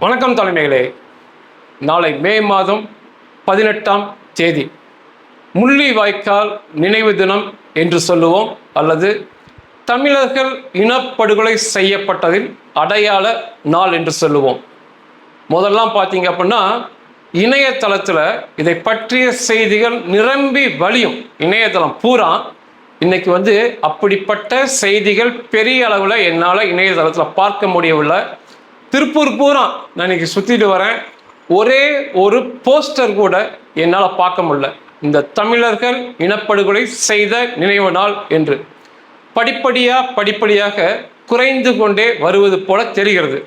வணக்கம் தலைமைகளே. நாளை மே மாதம் 18ஆம் தேதி முள்ளிவாய்க்கால் நினைவு தினம் என்று சொல்லுவோம், அல்லது தமிழர்கள் இனப்படுகொலை செய்யப்பட்டதின் அடையாள நாள் என்று சொல்லுவோம். முதல்லாம் பார்த்தீங்க அப்படின்னா இணையதளத்தில் இதை பற்றிய செய்திகள் நிரம்பி வழியும். இணையதளம் பூரா இன்னைக்கு அப்படிப்பட்ட செய்திகள் பெரிய அளவில் என்னால் இணையதளத்தில் பார்க்க முடியவில்லை. திருப்பூர் பூரா நான் இன்னைக்கு சுற்றிட்டு வரேன், ஒரே ஒரு போஸ்டர் கூட என்னால் பார்க்க முடியல. இந்த தமிழர்கள் இனப்படுகொலை செய்த நினைவு நாள் என்று படிப்படியாக குறைந்து கொண்டே வருவது போல தெரிகிறது.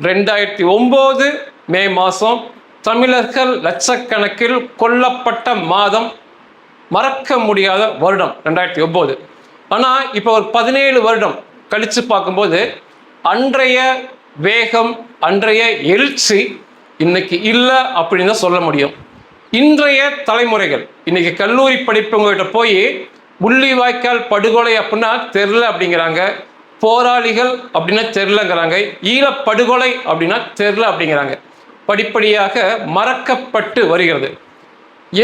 2009 மே மாதம் தமிழர்கள் லட்சக்கணக்கில் கொல்லப்பட்ட மாதம், மறக்க முடியாத வருடம் 2009. ஆனால் இப்போ ஒரு 17 வருடம் கழித்து பார்க்கும்போது அன்றைய வேகம், அன்றைய எழுச்சி இன்னைக்கு இல்லை அப்படின்னு தான் சொல்ல முடியும். இன்றைய தலைமுறைகள் இன்னைக்கு கல்லூரி படிப்பவங்ககிட்ட போய் முள்ளிவாய்க்கால் படுகொலை அப்படின்னா தெரில அப்படிங்கிறாங்க, போராளிகள் அப்படின்னா தெரிலங்கிறாங்க, ஈழப்படுகொலை அப்படின்னா தெரில அப்படிங்கிறாங்க. படிப்படியாக மறக்கப்பட்டு வருகிறது.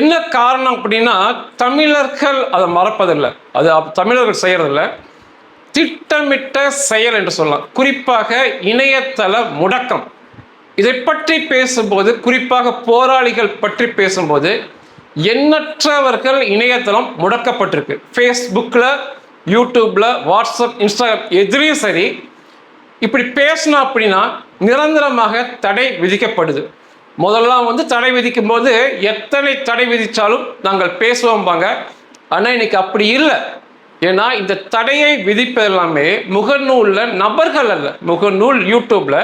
என்ன காரணம் அப்படின்னா தமிழர்கள் அதை மறப்பதில்லை, அது தமிழர்கள் செய்யறதில்லை, திட்டமிட்ட செயல் என்று சொல்லலாம். குறிப்பாக இணையதள முடக்கம். இதை பற்றி பேசும்போது, குறிப்பாக போராளிகள் பற்றி பேசும்போது, எண்ணற்றவர்கள் இணையதளம் முடக்கப்பட்டிருக்கு. ஃபேஸ்புக்கில், யூடியூப்ல, வாட்ஸ்அப், இன்ஸ்டாகிராம் எதுலேயும் சரி இப்படி பேசணும் அப்படின்னா நிரந்தரமாக தடை விதிக்கப்படுது. முதல்லாம் தடை விதிக்கும் போது எத்தனை தடை விதித்தாலும் நாங்கள் பேசுவோம்பாங்க. ஆனால் இன்னைக்கு அப்படி இல்லை. ஏன்னா இந்த தடையை விதிப்பதெல்லாமே முகநூலில் நபர்கள் அல்ல, முகநூல் யூடியூப்ல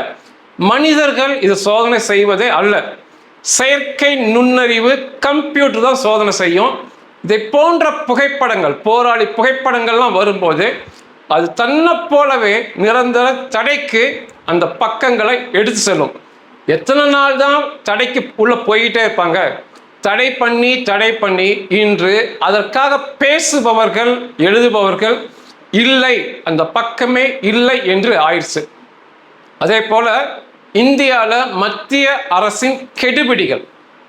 மனிதர்கள் இது சோதனை செய்வதே அல்ல. செயற்கை நுண்ணறிவு கம்ப்யூட்டர் தான் சோதனை செய்யும். இதை போன்ற புகைப்படங்கள், போராளி புகைப்படங்கள்லாம் வரும்போது அது தன்னை போலவே நிரந்தர தடைக்கு அந்த பக்கங்களை எடுத்து செல்லும். எத்தனை நாள் தான் தடைக்கு உள்ள போய்கிட்டே இருப்பாங்க. தடை பண்ணி இன்று அதற்காக பேசுபவர்கள், எழுதுபவர்கள் இல்லை, அந்த பக்கமே இல்லை என்று ஆயிடுச்சு. அதே போல இந்தியாவில் மத்திய அரசின் கெடுபிடிகள்,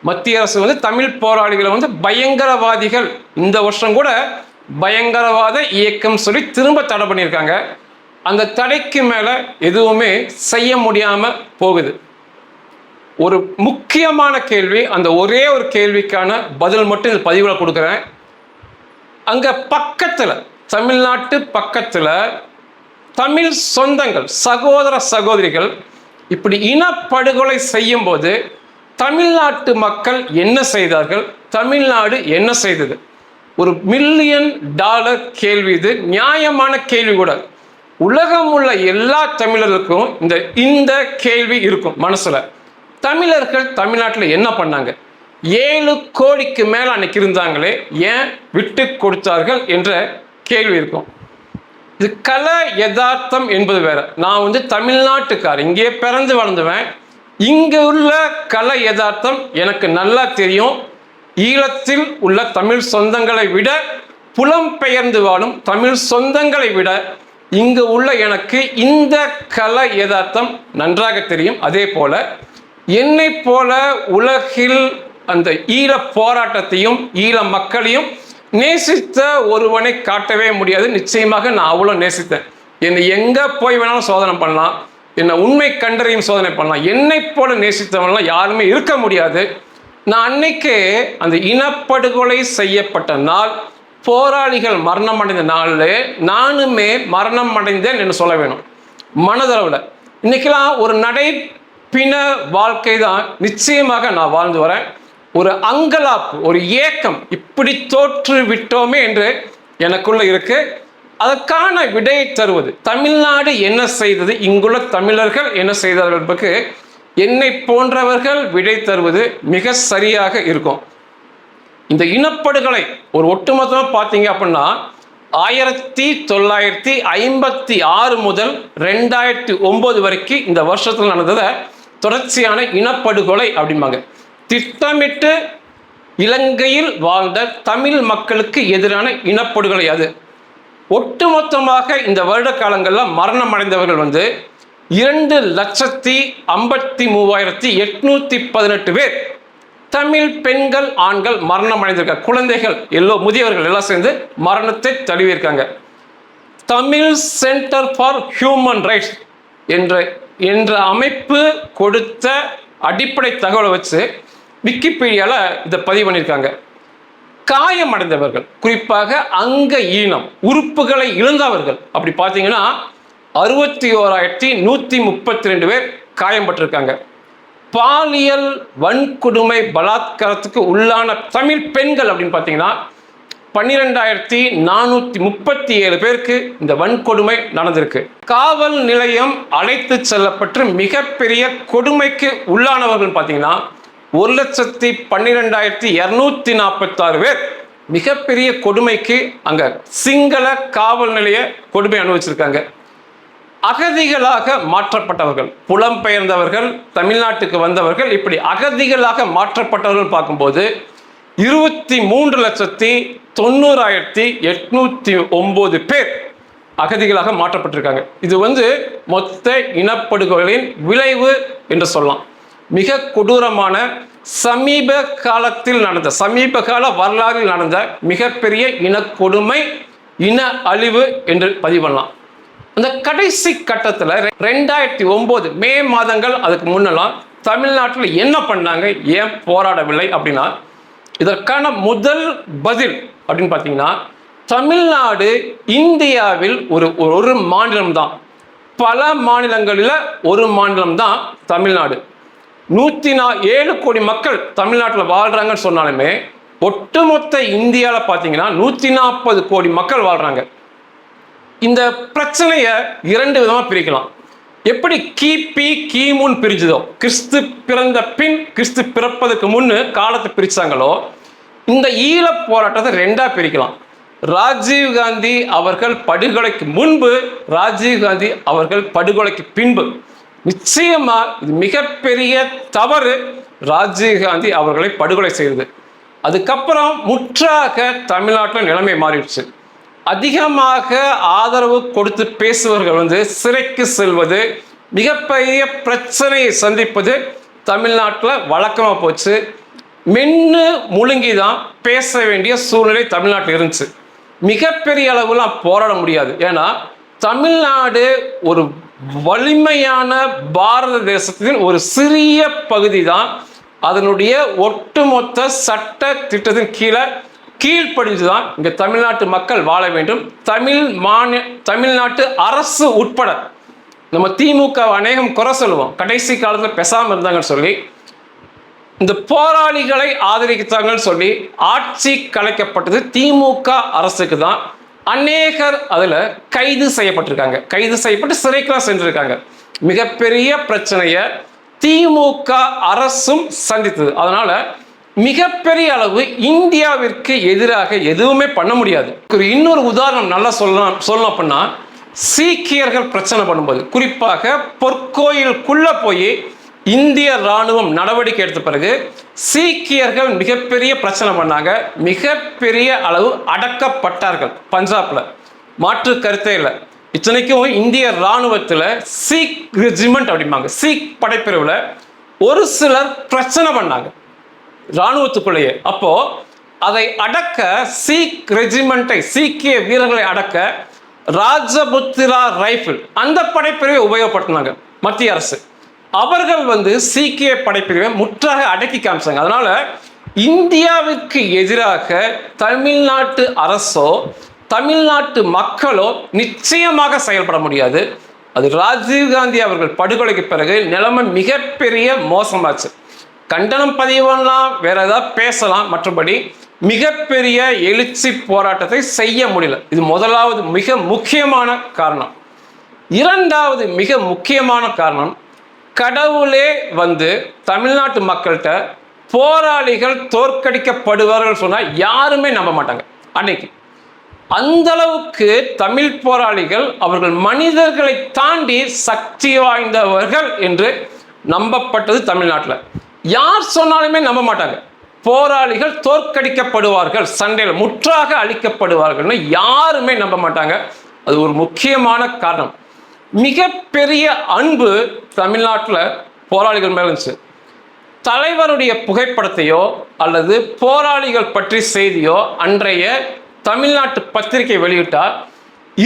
மத்திய அரசு தமிழ் போராளிகளை பயங்கரவாதிகள், இந்த வருஷம் கூட பயங்கரவாத இயக்கம் சொல்லி திரும்ப தடை பண்ணியிருக்காங்க. அந்த தடைக்கு மேலே எதுவுமே செய்ய முடியாம போகுது. ஒரு முக்கியமான கேள்வி, அந்த ஒரே ஒரு கேள்விக்கான பதில் மட்டும் இந்த பதிவில் கொடுக்குறேன். அங்கே பக்கத்தில், தமிழ்நாட்டு பக்கத்தில் தமிழ் சொந்தங்கள், சகோதர சகோதரிகள் இப்படி இனப்படுகொலை செய்யும் போது தமிழ்நாட்டு மக்கள் என்ன செய்தார்கள், தமிழ்நாடு என்ன செய்தது? ஒரு $1 மில்லியன் கேள்வி. இது நியாயமான கேள்வி கூட. உலகம் உள்ள எல்லா தமிழர்களுக்கும் இந்த கேள்வி இருக்கும் மனசுல. தமிழர்கள் தமிழ்நாட்டில் என்ன பண்ணாங்க? 7 கோடிக்கு மேல அன்னைக்கு இருந்தாங்களே, ஏன் விட்டு கொடுத்தார்கள் என்ற கேள்வி இருக்கும். இது கலை யதார்த்தம் என்பது வேற. நான் தமிழ்நாட்டுக்கார், இங்கே பிறந்து வளர்ந்துவேன். இங்கே உள்ள கலை யதார்த்தம் எனக்கு நல்லா தெரியும். ஈழத்தில் உள்ள தமிழ் சொந்தங்களை விட, புலம்பெயர்ந்து வாழும் தமிழ் சொந்தங்களை விட இங்கு உள்ள எனக்கு இந்த கலை யதார்த்தம் நன்றாக தெரியும். அதே போல என்னை போல உலகில் அந்த ஈழ போராட்டத்தையும் ஈழ மக்களையும் நேசித்த ஒருவனை காட்டவே முடியாது. நிச்சயமாக நான் அவ்வளோ நேசித்தேன். என்னை எங்கே போய் வேணாலும் சோதனை பண்ணலாம், என்னை உண்மை கண்டறியும் சோதனை பண்ணலாம். என்னை போல நேசித்தவன்லாம் யாருமே இருக்க முடியாது. நான் அன்னைக்கு அந்த இனப்படுகொலை செய்யப்பட்ட நாள், போராளிகள் மரணம் அடைந்த நாளில் நானுமே மரணம் அடைந்தேன் என்று சொல்ல வேணும் மனதளவில். இன்னைக்கெல்லாம் ஒரு பின வாழ்க்கை தான் நிச்சயமாக நான் வாழ்ந்து வரேன். ஒரு அங்கலாப்பு, ஒரு ஏக்கம், இப்படி தோற்று விட்டோமே என்று எனக்குள்ள இருக்கு. அதற்கான விடையை தருவது தமிழ்நாடு என்ன செய்தது, இங்குள்ள தமிழர்கள் என்ன செய்தார்கள் என்பதற்கு என்னை போன்றவர்கள் விடை தருவது மிக சரியாக இருக்கும். இந்த இனப்படுகொலை ஒரு ஒட்டுமொத்தமாக பார்த்தீங்க அப்படின்னா 1956 முதல் 2009 வரைக்கும் இந்த வருஷத்தில் நடந்ததை தொடர்ச்சியான இனப்படுகொலை அப்படிம்பாங்க. திட்டமிட்டு இலங்கையில் வாழ்ந்த தமிழ் மக்களுக்கு எதிரான இனப்படுகொலை அது. ஒட்டுமொத்தமாக இந்த வருட காலங்களில் மரணம் அடைந்தவர்கள் 2,53,818 பேர் தமிழ் பெண்கள் ஆண்கள் மரணம் அடைந்திருக்காங்க. குழந்தைகள் முதியவர்கள் எல்லாம் சேர்ந்து மரணத்தை தழுவியிருக்காங்க. Tamil centre for human rights என்ற அமைப்பு கொடுத்த அடிப்படை தகவலை வச்சு விக்கிபீடியாவில் இதை பதிவு பண்ணியிருக்காங்க. காயமடைந்தவர்கள், குறிப்பாக அங்க ஈனம் உறுப்புகளை இழந்தவர்கள் அப்படி பார்த்தீங்கன்னா 61,132 பேர் காயம்பட்டிருக்காங்க. பாலியல் வன்கொடுமை பலாத்காரத்துக்கு உள்ளான தமிழ் பெண்கள் அப்படின்னு பார்த்தீங்கன்னா 12,437 பேருக்கு இந்த வன்கொடுமை நடந்திருக்கு. காவல் நிலையம் அழைத்து செல்லப்பட்டு மிகப்பெரிய கொடுமைக்கு உள்ளானவர்கள் பார்த்தீங்கன்னா 1,12,246 பேர் மிகப்பெரிய கொடுமைக்கு அங்க சிங்கள காவல் நிலைய கொடுமை அனுபவிச்சிருக்காங்க. அகதிகளாக மாற்றப்பட்டவர்கள், புலம்பெயர்ந்தவர்கள், தமிழ்நாட்டுக்கு வந்தவர்கள், இப்படி அகதிகளாக மாற்றப்பட்டவர்கள் பார்க்கும்போது 23,90,809 பேர் அகதிகளாக மாற்றப்பட்டிருக்காங்க. இது மொத்த இனப்படுகொலையின் விளைவு என்று சொல்லலாம். மிக கொடூரமான சமீப கால வரலாறில் நடந்த மிகப்பெரிய இனக்கொடுமை, இன அழிவு என்று பதிவு பண்ணலாம். அந்த கடைசி கட்டத்தில் 2009 மே மாதங்கள் அதுக்கு முன்னெல்லாம் தமிழ்நாட்டில் என்ன பண்ணாங்க, ஏன் போராடவில்லை அப்படின்னா, இதற்கான முதல் பதில் அப்படின்னு பார்த்தீங்கன்னா, தமிழ்நாடு இந்தியாவில் ஒரு மாநிலம் தான். பல மாநிலங்களில் ஒரு மாநிலம் தான் தமிழ்நாடு. 107 கோடி மக்கள் தமிழ்நாட்டில் வாழ்றாங்கன்னு சொன்னாலுமே ஒட்டுமொத்த இந்தியாவில் பார்த்தீங்கன்னா 140 கோடி மக்கள் வாழ்றாங்க. இந்த பிரச்சனையை 2 விதமாக பிரிக்கலாம். எப்படி கிமுன்னு பிரிஞ்சதோ, கிறிஸ்து பிறந்த பின் கிறிஸ்து பிறப்பதற்கு முன்னு காலத்தை பிரிச்சாங்களோ, இந்த ஈழ போராட்டத்தை 2ஆ பிரிக்கலாம். ராஜீவ்காந்தி அவர்கள் படுகொலைக்கு முன்பு, ராஜீவ்காந்தி அவர்கள் படுகொலைக்கு பின்பு. நிச்சயமா இது மிகப்பெரிய தவறு ராஜீவ்காந்தி அவர்களை படுகொலை செய்தது. அதுக்கப்புறம் முற்றாக தமிழ்நாட்டில் நிலைமை மாறிடுச்சு. அதிகமாக ஆதரவு கொடுத்து பேசுபவர்கள் சிறைக்கு செல்வது, மிகப்பெரிய பிரச்சனையை சந்திப்பது தமிழ்நாட்டில் வழக்கமாக போச்சு. மென்னு முழுங்கி தான் பேச வேண்டிய சூழ்நிலை தமிழ்நாட்டில் இருந்துச்சு. மிகப்பெரிய அளவுலாம் போராட முடியாது. ஏன்னா தமிழ்நாடு ஒரு வலிமையான பாரத தேசத்தின் ஒரு சிறிய பகுதி தான். அதனுடைய ஒட்டுமொத்த சட்ட திட்டத்தின் கீழ்ப்படிஞ்சுதான் இங்க தமிழ்நாட்டு மக்கள் வாழ வேண்டும். தமிழ்நாட்டு அரசு உட்பட. நம்ம திமுக அநேகம் குறை சொல்லுவோம், கடைசி காலத்தில் பேசாமல் இருந்தாங்கன்னு சொல்லி, இந்த போராளிகளை ஆதரித்தாங்கன்னு சொல்லி ஆட்சி கலைக்கப்பட்டது திமுக அரசுக்கு தான். அநேகர் அதுல கைது செய்யப்பட்டிருக்காங்க, கைது செய்யப்பட்டு சிறைக்கெல்லாம் சென்றிருக்காங்க. மிகப்பெரிய பிரச்சனையை திமுக அரசும் சந்தித்தது. அதனால மிகப்பெரிய அளவு இந்தியாவிற்கு எதிராக எதுவுமே பண்ண முடியாது. இன்னொரு உதாரணம் நல்லா சொல்லணும் அப்படின்னா, சீக்கியர்கள் பிரச்சனை பண்ணும்போது, குறிப்பாக பொற்கோயிலுக்குள்ள போய் இந்திய ராணுவம் நடவடிக்கை எடுத்த பிறகு சீக்கியர்கள் மிகப்பெரிய பிரச்சனை பண்ணாங்க. மிகப்பெரிய அளவு அடக்கப்பட்டார்கள் பஞ்சாப்ல, மாற்று கருத்தே இல்லை. இத்தனைக்கும் இந்திய ராணுவத்தில் சீக் ரெஜிமெண்ட் அப்படிம்பாங்க, சீக் படைப்பிரிவில் ஒரு சிலர் பிரச்சனை பண்ணாங்க ராணுவத்துக்குள்ளேயே. அப்போ அதை அடக்க, சீக் ரெஜிமெண்ட்டை, சீக்கிய வீரர்களை அடக்க ராஜபுத்திரா ரைபிள் அந்த படைப்பிரிவை உபயோகப்படுத்தினாங்க மத்திய அரசு. அவர்கள் சீக்கிய படைப்பிரிவை முற்றாக அடக்கி காமிச்சாங்க. அதனால இந்தியாவிற்கு எதிராக தமிழ்நாட்டு அரசோ தமிழ்நாட்டு மக்களோ நிச்சயமாக செயல்பட முடியாது. அது ராஜீவ்காந்தி அவர்கள் படுகொலைக்கு பிறகு நிலைமை மிகப்பெரிய மோசமாச்சு. கண்டனம் பதிவெல்லாம் வேற ஏதாவது பேசலாம், மற்றபடி மிகப்பெரிய எழுச்சி போராட்டத்தை செய்ய முடியல. இது முதலாவது மிக முக்கியமான காரணம். இரண்டாவது மிக முக்கியமான காரணம், கடவுளே தமிழ்நாட்டு மக்கள்கிட்ட போராளிகள் தோற்கடிக்கப்படுவார்கள் சொன்னா யாருமே நம்ப மாட்டாங்க. அன்னைக்கு அந்த அளவுக்கு தமிழ் போராளிகள் அவர்கள் மனிதர்களை தாண்டி சக்தி வாய்ந்தவர்கள் என்று நம்பப்பட்டது தமிழ்நாட்டில். யார் சொன்னாலுமே நம்ப மாட்டாங்க. போராளிகள் தோற்கடிக்கப்படுவார்கள், சண்டையில் முற்றாக அழிக்கப்படுவார்கள் யாருமே நம்ப மாட்டாங்க. அது ஒரு முக்கியமான காரணம். மிகப்பெரிய அன்பு தமிழ்நாட்டில் போராளிகள் மேல இருந்துச்சு. தலைவருடைய புகைப்படத்தையோ அல்லது போராளிகள் பற்றி செய்தியோ அன்றைய தமிழ்நாட்டு பத்திரிகை வெளியிட்டால்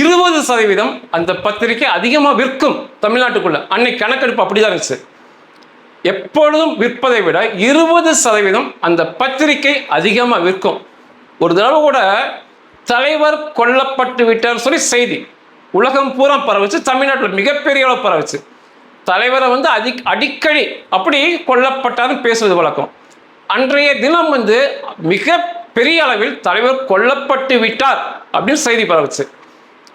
20% அந்த பத்திரிகை அதிகமாக விற்கும் தமிழ்நாட்டுக்குள்ள. அன்னைக்கு கணக்கெடுப்பு அப்படிதான் இருந்துச்சு. எப்பொழுதும் விற்பதை விட 20% அந்த பத்திரிகை அதிகமாக விற்கும். ஒரு தடவை கூட தலைவர் கொல்லப்பட்டு விட்டார் சொல்லி செய்தி உலகம் பூரா பரவுச்சு, தமிழ்நாட்டில் மிகப்பெரிய அளவு பரவுச்சு. தலைவரை அடிக்கடி அப்படி கொல்லப்பட்டாருன்னு பேசுவது வழக்கம். அன்றைய தினம் மிக பெரிய அளவில் தலைவர் கொல்லப்பட்டு விட்டார் அப்படின்னு செய்தி பரவுச்சு.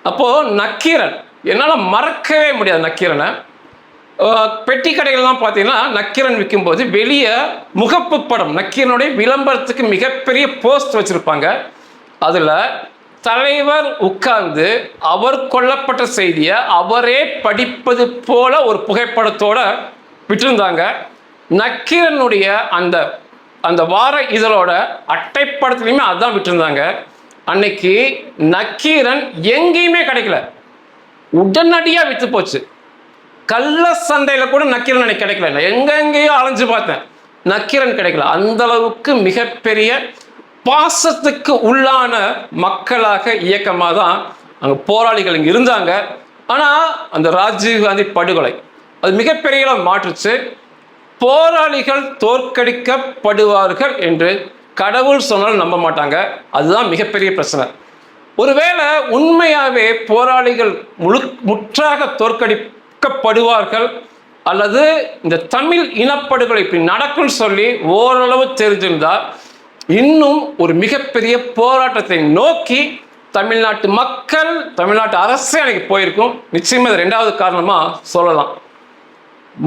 அப்போ நக்கீரன் என்னால் மறக்கவே முடியாது. நக்கீரனை பெட்டி கடைகள்லாம் பார்த்தீங்கன்னா நக்கீரன் விற்கும்போது வெளியே முகப்பு படம் நக்கீரனுடைய விளம்பரத்துக்கு மிகப்பெரிய போஸ்ட் வச்சிருப்பாங்க. அதில் தலைவர் உட்கார்ந்து அவர் கொல்லப்பட்ட செய்தியை அவரே படிப்பது போல ஒரு புகைப்படத்தோட விட்டிருந்தாங்க. நக்கீரனுடைய அந்த அந்த வார இதழோட அட்டைப்படத்துலையுமே அதுதான் விட்டிருந்தாங்க. அன்னைக்கு நக்கீரன் எங்கேயுமே கிடைக்கல, உடனடியாக விற்று போச்சு. கள்ள சந்தையில் கூட நக்கீரன் அன்னைக்கு கிடைக்கல. எங்கெங்கேயோ அலைஞ்சு பார்த்தேன், நக்கீரன் கிடைக்கல. அந்த அளவுக்கு மிகப்பெரிய பாசத்துக்கு உள்ளான மக்களாக இயக்கமாக தான் அங்கே போராளிகள் இங்கே இருந்தாங்க. ஆனால் அந்த ராஜீவ்காந்தி படுகொலை அது மிகப்பெரிய மாற்றுச்சு. போராளிகள் தோற்கடிக்கப்படுவார்கள் என்று கடவுள் சொன்னாலும் நம்ப மாட்டாங்க. அதுதான் மிகப்பெரிய பிரச்சனை. ஒருவேளை உண்மையாகவே போராளிகள் முற்றாக தோற்கடிக்கப்படுவார்கள் அல்லது இந்த தமிழ் இனப்படுகொலை இப்படி நடக்கும்னு சொல்லி ஓரளவு தெரிஞ்சிருந்தால் இன்னும் ஒரு மிகப்பெரிய போராட்டத்தை நோக்கி தமிழ்நாட்டு மக்கள், தமிழ்நாட்டு அரசே அன்னைக்கு போயிருக்கும். நிச்சயமாக இது 2வது காரணமாக சொல்லலாம்.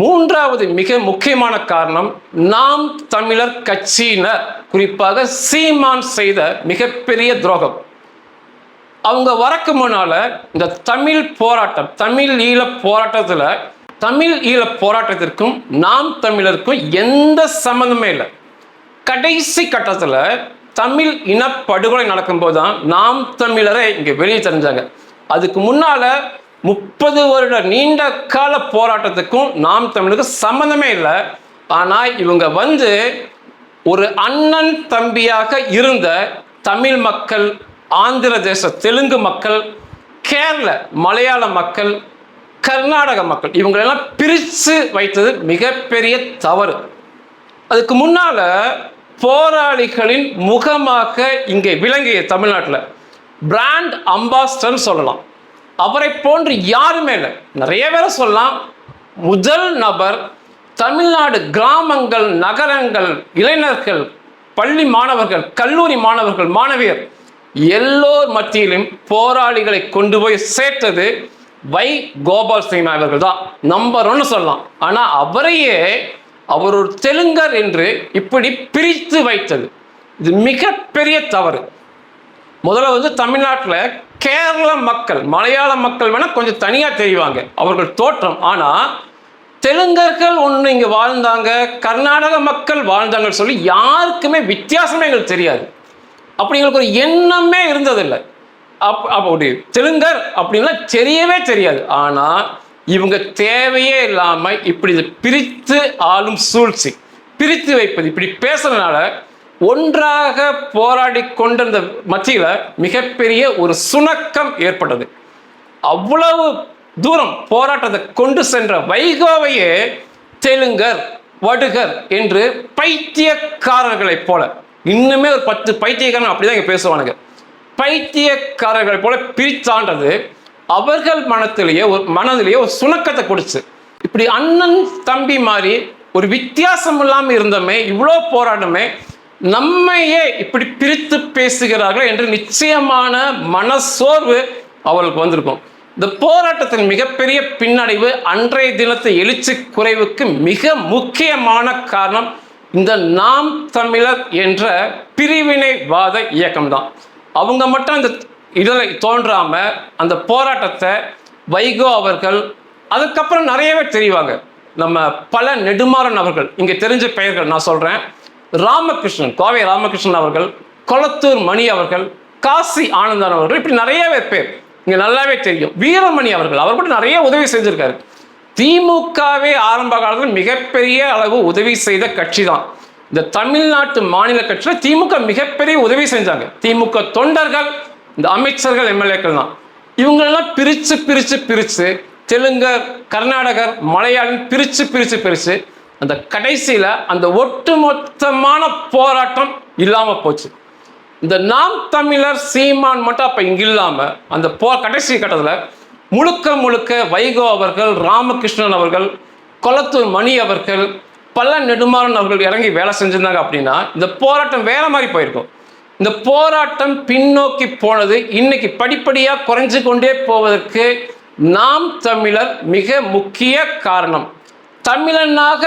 3வது மிக முக்கியமான காரணம் நாம் தமிழர் கட்சியினர், குறிப்பாக சீமான் செய்த மிகப்பெரிய துரோகம். அவங்க வரக்கு முன்னால இந்த தமிழ் போராட்டம், தமிழ் ஈழ போராட்டத்தில் தமிழ் ஈழ போராட்டத்திற்கும் நாம் தமிழருக்கும் எந்த சம்மந்தமே இல்லை. கடைசி கட்டத்தில் தமிழ் இனப்படுகொலை நடக்கும்போது தான் நாம் தமிழரை இங்கே வெளியே தெரிஞ்சாங்க. அதுக்கு முன்னால 30 வருட நீண்ட கால போராட்டத்துக்கும் நாம் தமிழுக்கும் சம்மந்தமே இல்லை. ஆனால் இவங்க ஒரு அண்ணன் தம்பியாக இருந்த தமிழ் மக்கள், ஆந்திர தேச தெலுங்கு மக்கள், கேரள மலையாள மக்கள், கர்நாடக மக்கள் இவங்களெல்லாம் பிரித்து வைத்தது மிகப்பெரிய தவறு. அதுக்கு முன்னால போராளிகளின் முகமாக இங்கே விளங்கிய தமிழ்நாட்டில் பிராண்ட் அம்பாஸ்டர் சொல்லலாம். அவரை போன்று யாருமே இல்லை. நிறைய பேரை சொல்லலாம். முதல் நபர் தமிழ்நாடு கிராமங்கள், நகரங்கள், இளைஞர்கள், பள்ளி மாணவர்கள், கல்லூரி மாணவர்கள், மாணவியர் எல்லோர் மத்தியிலும் போராளிகளை கொண்டு போய் சேர்த்தது வை. கோபால் சிங் அவர்கள் தான் நம்பர் 1 சொல்லலாம். ஆனால் அவரையே அவர் ஒரு தெலுங்கர் என்று இப்படி பிரித்து வைத்தது இது மிகப்பெரிய தவறு. முதல்ல தமிழ்நாட்டில் கேரள மக்கள், மலையாள மக்கள் வேணால் கொஞ்சம் தனியாக தெரிவாங்க, அவர்கள் தோற்றம். ஆனால் தெலுங்கர்கள் ஒன்று இங்கே வாழ்ந்தாங்க, கர்நாடக மக்கள் வாழ்ந்தாங்கன்னு சொல்லி யாருக்குமே வித்தியாசமே எங்களுக்கு தெரியாது. அப்படி எங்களுக்கு ஒரு எண்ணமே இருந்ததில்லை. அப்படி தெலுங்கர் அப்படின்னா தெரியவே தெரியாது. ஆனால் இவங்க தேவையே இல்லாமல் இப்படி பிரித்து ஆளும் சூழ்ச்சி, பிரித்து வைப்பது, இப்படி பேசுறதுனால ஒன்றாக போராடி கொண்டிருந்த மத்தியில் மிகப்பெரிய ஒரு சுணக்கம் ஏற்பட்டது. அவ்வளவு தூரம் போராட்டத்தை கொண்டு சென்ற வைகோவையே தெலுங்கர், வடுகர் என்று பைத்தியக்காரர்களைப் போல, இன்னுமே ஒரு 10 பைத்தியக்காரன் அப்படிதான் இங்கே பேசுவானுங்க, பைத்தியக்காரர்களை போல பிரித்தாண்டது அவர்கள் மனதிலேயே ஒரு சுணக்கத்தை கொடுத்து, இப்படி அண்ணன் தம்பி மாதிரி ஒரு வித்தியாசம் இல்லாமல் இருந்தோமே, இவ்வளோ போராட்டமே, நம்மையே இப்படி பிரித்து பேசுகிறார்கள் என்று நிச்சயமான மனசோர்வு அவர்களுக்கு வந்திருக்கும். இந்த போராட்டத்தின் மிகப்பெரிய பின்னடைவு, அன்றைய தினத்தை எழுச்சி குறைவுக்கு மிக முக்கியமான காரணம் இந்த நாம் தமிழர் என்ற பிரிவினைவாத இயக்கம்தான். அவங்க மட்டும் அந்த இதில் தோன்றாம அந்த போராட்டத்தை வைகோ அவர்கள், அதுக்கப்புறம் நிறையவே தெரிவாங்க. நம்ம பல நெடுமாறன் அவர்கள், இங்கே தெரிஞ்ச பெயர்கள் நான் சொல்கிறேன், ராமகிருஷ்ணன், கோவை ராமகிருஷ்ணன் அவர்கள், கொளத்தூர் மணி அவர்கள், காசி ஆனந்தன் அவர்கள், இப்படி நிறையவே பேர் இங்க நல்லாவே தெரியும். வீரமணி அவர் கூட நிறைய உதவி செஞ்சிருக்காரு. திமுகவே ஆரம்ப காலத்தில் மிகப்பெரிய அளவு உதவி செய்த கட்சி தான். இந்த தமிழ்நாட்டு மாநில கட்சியில் திமுக மிகப்பெரிய உதவி செஞ்சாங்க. திமுக தொண்டர்கள், இந்த அமைச்சர்கள், எம்எல்ஏக்கள் தான். இவங்களெல்லாம் பிரிச்சு பிரிச்சு பிரிச்சு தெலுங்கர், கர்நாடகர், மலையாளம் பிரிச்சு பிரிச்சு பிரிச்சு அந்த கடைசியில அந்த ஒட்டுமொத்தமான போராட்டம் இல்லாம போச்சு. இந்த நாம் தமிழர் சீமான் மட்டும் அப்ப இங்க இல்லாம அந்த கடைசி கட்டத்துல முழுக்க முழுக்க வைகோ அவர்கள், ராமகிருஷ்ணன் அவர்கள், கொளத்தூர் மணி அவர்கள், பல நெடுமாறன் அவர்கள் இறங்கி வேலை செஞ்சிருந்தாங்க அப்படின்னா இந்த போராட்டம் வேற மாதிரி போயிருக்கும். இந்த போராட்டம் பின்னோக்கி போனது இன்னைக்கு படிப்படியா குறைஞ்சு கொண்டே போவதற்கு நாம் தமிழர் மிக முக்கிய காரணம். தமிழனாக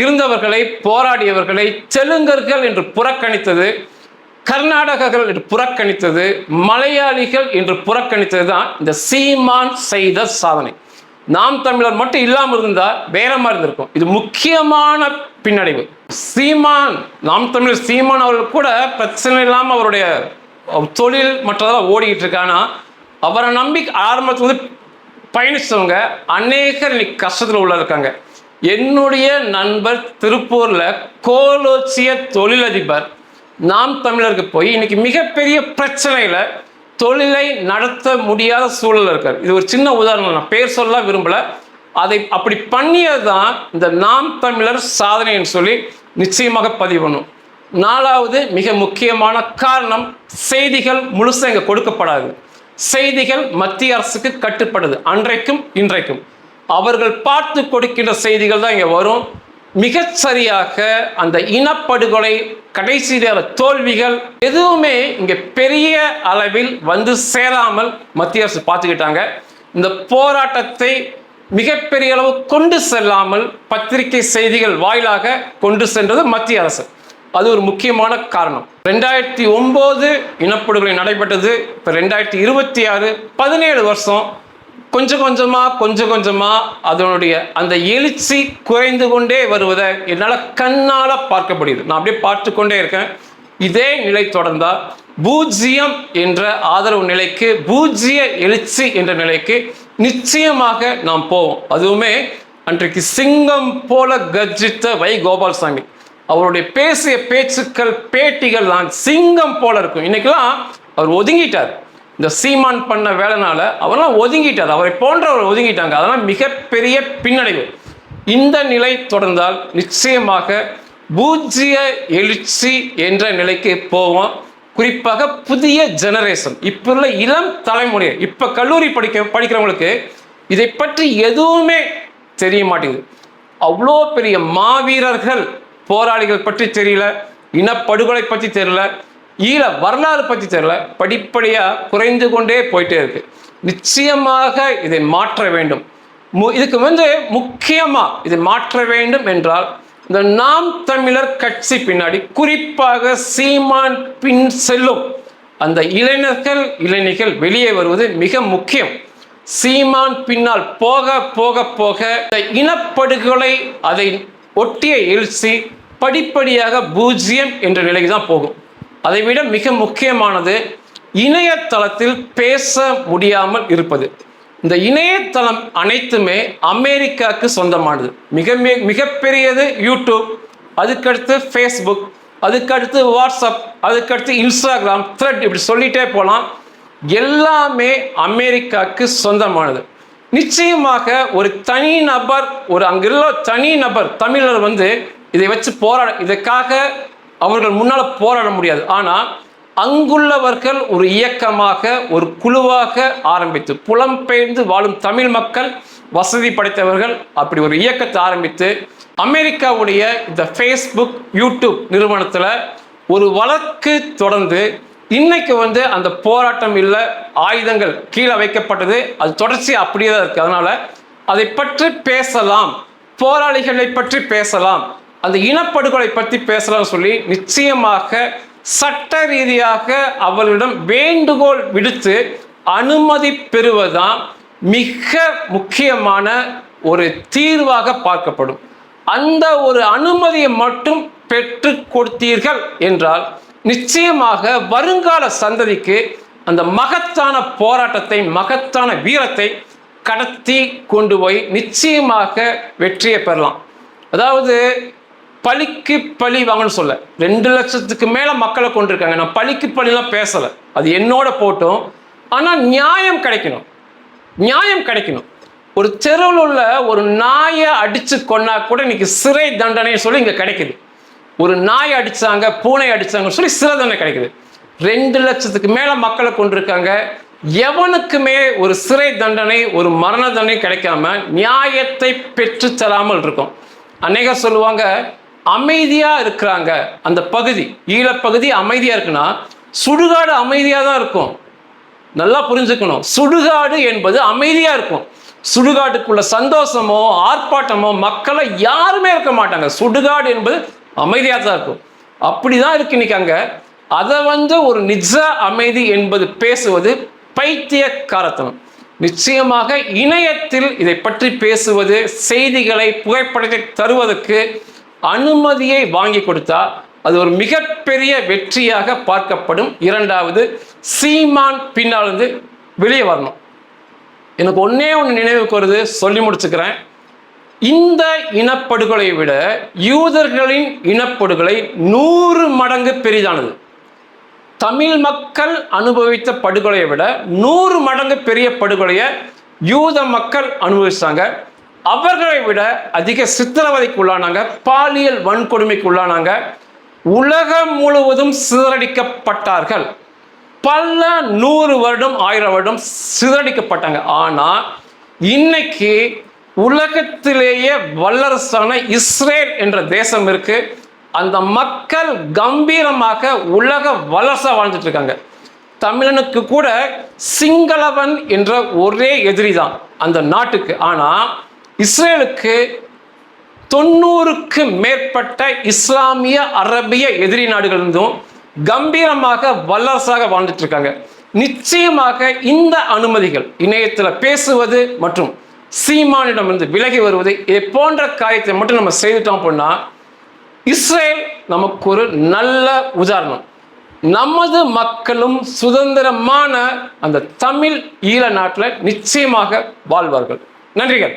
இருந்தவர்களை, போராடியவர்களை தெலுங்கர்கள் என்று புறக்கணித்தது, கர்நாடகர்கள் என்று புறக்கணித்தது, மலையாளிகள் என்று புறக்கணித்தது தான் இந்த சீமான் செய்த சாதனை. நாம் தமிழர் மட்டும் இல்லாமல் இருந்தா வேற மாதிரி இருந்திருக்கும். இது முக்கியமான பின்னடைவு. நாம் தமிழர் சீமான் அவர்கள் கூட பிரச்சனை இல்லாமல் அவருடைய தொழில் மற்றதெல்லாம் ஓடிக்கிட்டு இருக்கானா, அவரை நம்பி ஆரம்பத்தில் வந்து பயணிச்சவங்க அநேகர் இன்னைக்கு கஷ்டத்தில் உள்ள இருக்காங்க. என்னுடைய நண்பர் திருப்பூர்ல கோலோச்சிய தொழிலதிபர் நாம் தமிழருக்கு போய் இன்னைக்கு மிகப்பெரிய பிரச்சனையில தொழிலை நடத்த முடியாத சூழல் இருக்கார். இது ஒரு சின்ன உதாரணம், நான் பேர் சொல்ல விரும்பல. அதை அப்படி பண்ணியதுதான் இந்த நாம் தமிழர் சாதனைன்னு சொல்லி நிச்சயமாக பதிவு பண்ணும். நாலாவது மிக முக்கியமான காரணம், செய்திகள் முழுசா இங்க கொடுக்கப்படாது. செய்திகள் மத்திய அரசுக்கு கட்டுப்படுது. அன்றைக்கும் இன்றைக்கும் அவர்கள் பார்த்து கொடுக்கின்ற செய்திகள் தான் இங்க வரும். மிகச்சரியாக அந்த இனப்படுகொலை, கடைசி நேர தோல்விகள் எதுவுமே இங்க பெரிய அளவில் வந்து சேராமல் மத்திய அரசு பார்த்துக்கிட்டாங்க. இந்த போராட்டத்தை மிகப்பெரிய அளவு கொண்டு செல்லாமல் பத்திரிகை செய்திகள் வாயிலாக கொண்டு சென்றது மத்திய அரசு. அது ஒரு முக்கியமான காரணம். 2009 இனப்படுகொலை நடைபெற்றது. இப்போ 2026 17 வருஷம் கொஞ்சம் கொஞ்சமா அதனுடைய அந்த எழுச்சி குறைந்து கொண்டே வருவதை என்னால் கண்ணால பார்க்கப்படுது. நான் அப்படியே பார்த்து கொண்டே இருக்கேன். இதே நிலை தொடர்ந்தால் பூஜ்ஜியம் என்ற ஆதரவு நிலைக்கு, பூஜ்ஜிய எழுச்சி என்ற நிலைக்கு நிச்சயமாக நாம் போவோம். அதுவுமே அன்றைக்கு சிங்கம் போல கர்ஜித்த வை கோபால்சாமி அவருடைய பேசிய பேச்சுக்கள், பேட்டிகள் தான் சிங்கம் போல இருக்கும். இன்னைக்கெல்லாம் அவர் ஒதுங்கிட்டார். இந்த சீமான் பண்ண வேலைனால அவரெல்லாம் ஒதுங்கிட்டார். அவரை போன்றவர் ஒதுங்கிட்டாங்க. அதெல்லாம் மிகப்பெரிய பின்னடைவு. இந்த நிலை தொடர்ந்தால் நிச்சயமாக பூஜ்ஜிய எழுச்சி என்ற நிலைக்கு போவோம். குறிப்பாக புதிய ஜெனரேஷன், இப்போ உள்ள இளம் தலைமுறை, இப்போ கல்லூரி படிக்கிறவங்களுக்கு இதை பற்றி எதுவுமே தெரிய மாட்டேங்குது. அவ்வளோ பெரிய மாவீரர்கள், போராளிகள் பற்றி தெரியல, இனப்படுகொலை பற்றி தெரியல, ஈழ வரலாறு பற்றி தெரியல. படிப்படியாக குறைந்து கொண்டே போயிட்டே இருக்கு. நிச்சயமாக இதை மாற்ற வேண்டும். இதுக்கு வந்து முக்கியமாக இதை மாற்ற வேண்டும் என்றால் இந்த நாம் தமிழர் கட்சி பின்னாடி குறிப்பாக சீமான் பின் செல்லும் அந்த இளைஞர்கள் வெளியே வருவது மிக முக்கியம். சீமான் பின்னால் போக போக போக இனப்படுகொலை, அதை ஒட்டிய எழுச்சி படிப்படியாக பூஜ்ஜியம் என்ற நிலைக்கு தான் போகும். அதை விட மிக முக்கியமானது இணையதளத்தில் பேச முடியாமல் இருப்பது. இந்த இணையதளம் அனைத்துமே அமெரிக்காவுக்கு சொந்தமானது. மிகப்பெரியது யூடியூப், அதுக்கடுத்து ஃபேஸ்புக், அதுக்கடுத்து வாட்ஸ்அப், அதுக்கடுத்து இன்ஸ்டாகிராம், த்ரெட், இப்படி சொல்லிட்டே போகலாம். எல்லாமே அமெரிக்காவுக்கு சொந்தமானது. நிச்சயமாக ஒரு தனிநபர், அங்குள்ள தனிநபர் தமிழர் வந்து இதை வச்சு இதற்காக அவர்கள் முன்னால் போராட முடியாது. ஆனால் அங்குள்ளவர்கள் ஒரு இயக்கமாக, ஒரு குழுவாக ஆரம்பித்து, புலம்பெயர்ந்து வாழும் தமிழ் மக்கள், வசதி படைத்தவர்கள், அப்படி ஒரு இயக்கத்தை ஆரம்பித்து அமெரிக்காவுடைய இந்த ஃபேஸ்புக், யூடியூப் நிறுவனத்தில் ஒரு வழக்கு தொடர்ந்து இன்னைக்கு வந்து அந்த போராட்டம் இல்லை, ஆயுதங்கள் கீழே வைக்கப்பட்டது, அது தொடர்ச்சி அப்படியே தான் இருக்கு. அதனால அதை பற்றி பேசலாம், போராளிகளை பற்றி பேசலாம், அந்த இனப்படுகொலை பற்றி பேசலாம் சொல்லி நிச்சயமாக சட்ட ரீதியாக அவர்களிடம் வேண்டுகோள் விடுத்து அனுமதி பெறுவதுதான் மிக முக்கியமான ஒரு தீர்வாக பார்க்கப்படும். அந்த ஒரு அனுமதியை மட்டும் பெற்று கொடுத்தீர்கள் என்றால் நிச்சயமாக வருங்கால சந்ததிக்கு அந்த மகத்தான போராட்டத்தை, மகத்தான வீரத்தை கடத்தி கொண்டு போய் நிச்சயமாக வெற்றியை பெறலாம். அதாவது பழிக்கு பழி வாங்கன்னு சொல்ல, 2 லட்சத்துக்கு மேல மக்களை கொண்டிருக்காங்க. நான் பழிக்கு பழிலாம் பேசலை, அது என்னோட போட்டும். ஆனால் நியாயம் கிடைக்கணும், நியாயம் கிடைக்கணும். ஒரு தெருவில் உள்ள ஒரு நாயை அடிச்சு கொன்னா கூட இன்னைக்கு சிறை தண்டனை சொல்லி இங்கே கிடைக்குது. ஒரு நாயை அடிச்சாங்க, பூனை அடிச்சாங்கன்னு சொல்லி சிறை தண்டனை கிடைக்குது. 2 லட்சத்துக்கு மேல மக்களை கொண்டிருக்காங்க. எவனுக்குமே ஒரு சிறை தண்டனை, ஒரு மரண தண்டனை கிடைக்காம நியாயத்தை பெற்று தராமல் இருக்கும். அநேகர் சொல்லுவாங்க, அமைதியா இருக்கிறாங்க அந்த பகுதி, ஈழப்பகுதி அமைதியா இருக்குன்னா சுடுகாடு அமைதியா தான் இருக்கும். நல்லா புரிஞ்சுக்கணும், சுடுகாடு என்பது அமைதியா இருக்கும். சுடுகாட்டுக்குள்ள சந்தோஷமோ ஆர்ப்பாட்டமோ மக்களை யாருமே இருக்க மாட்டாங்க. சுடுகாடு என்பது அமைதியாக தான் இருக்கும். அப்படிதான் இருக்கு இன்னைக்கு அங்க. அதை ஒரு நிஜ அமைதி என்பது பேசுவது பைத்தியக்காரத்தனம். நிச்சயமாக இணையத்தில் இதை பற்றி பேசுவது, செய்திகளை புகைப்படத்தை தருவதற்கு அனுமதியை வாங்கி கொடுத்தா அது ஒரு மிகப்பெரிய வெற்றியாக பார்க்கப்படும். இரண்டாவது, சீமான் பின்னாலிருந்து வெளியே வரணும். எனக்கு ஒன்னே ஒன்று நினைவுக்கு வருது, சொல்லி முடிச்சுக்கிறேன். இந்த இனப்படுகொலை விட யூதர்களின் இனப்படுகொலை 100 மடங்கு பெரிதானது. தமிழ் மக்கள் அனுபவித்த படுகொலையை விட 100 மடங்கு பெரிய படுகொலையை யூத மக்கள் அனுபவிச்சாங்க. அவர்களை விட அதிக சித்திரவதைக்கு உள்ளானாங்க, பாலியல் வன்கொடுமைக்கு உள்ளானாங்க. உலகம் முழுவதும் சிதறடிக்கப்பட்டார்கள். பல 100 வருடம் 1000 வருடம் சிதறடிக்கப்பட்டாங்க. ஆனா இன்னைக்கு உலகத்திலேயே வல்லரசான இஸ்ரேல் என்ற தேசம் இருக்கு. அந்த மக்கள் கம்பீரமாக உலக வல்லரசா வாழ்ந்துட்டு இருக்காங்க. தமிழனுக்கு கூட சிங்களவன் என்ற ஒரே எதிரி தான் அந்த நாட்டுக்கு. ஆனா இஸ்ரேலுக்கு 90க்கு மேற்பட்ட இஸ்லாமிய அரபிய எதிரி நாடுகள் இருந்தும் கம்பீரமாக வல்லரசாக வாழ்ந்துட்டு இருக்காங்க. நிச்சயமாக இந்த அனுமதிகள், இணையத்தில் பேசுவது மற்றும் சீமானிடமிருந்து விலகி வருவது, இது போன்ற காரியத்தை மட்டும் நம்ம செய்துட்டோம் அப்படின்னா இஸ்ரேல் நமக்கு ஒரு நல்ல உதாரணம். நமது மக்களும் சுதந்திரமான அந்த தமிழ் ஈழ நாட்டில் நிச்சயமாக வாழ்வார்கள். நன்றிகள்.